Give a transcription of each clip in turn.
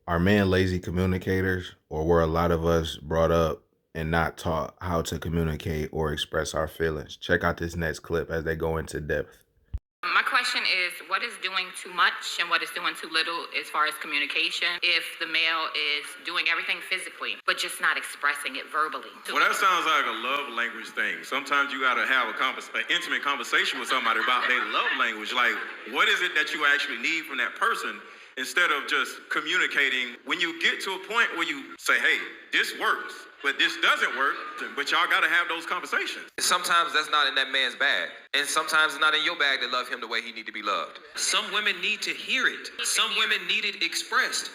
Are men lazy communicators, or were a lot of us brought up and not taught how to communicate or express our feelings? Check out this next clip as they go into depth. My question is, what is doing too much and what is doing too little as far as communication if the male is doing everything physically but just not expressing it verbally? Well, that sounds like a love language thing. Sometimes you got to have an intimate conversation with somebody about their love language. Like, what is it that you actually need from that person instead of just communicating? When you get to a point where you say, hey, this works, but this doesn't work, but y'all got to have those conversations. Sometimes that's not in that man's bag. And sometimes it's not in your bag to love him the way he need to be loved. Some women need to hear it. Some women need it expressed.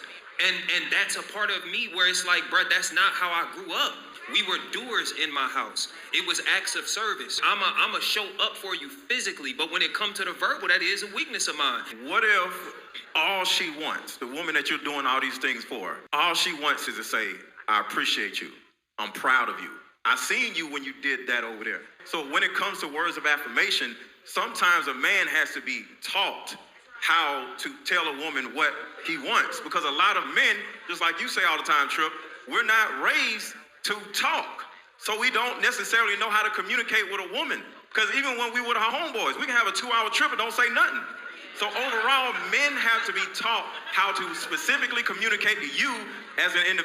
And that's a part of me where it's like, bro, that's not how I grew up. We were doers in my house. It was acts of service. I'm a show up for you physically, but when it comes to the verbal, that is a weakness of mine. What if all she wants, the woman that you're doing all these things for, all she wants is to say, I appreciate you. I'm proud of you. I seen you when you did that over there. So when it comes to words of affirmation, sometimes a man has to be taught how to tell a woman what he wants. Because a lot of men, just like you say all the time, Trip, we're not raised to talk. So we don't necessarily know how to communicate with a woman. Because even when we with our homeboys, we can have a 2-hour trip and don't say nothing. So overall, men have to be taught how to specifically communicate to you as an individual.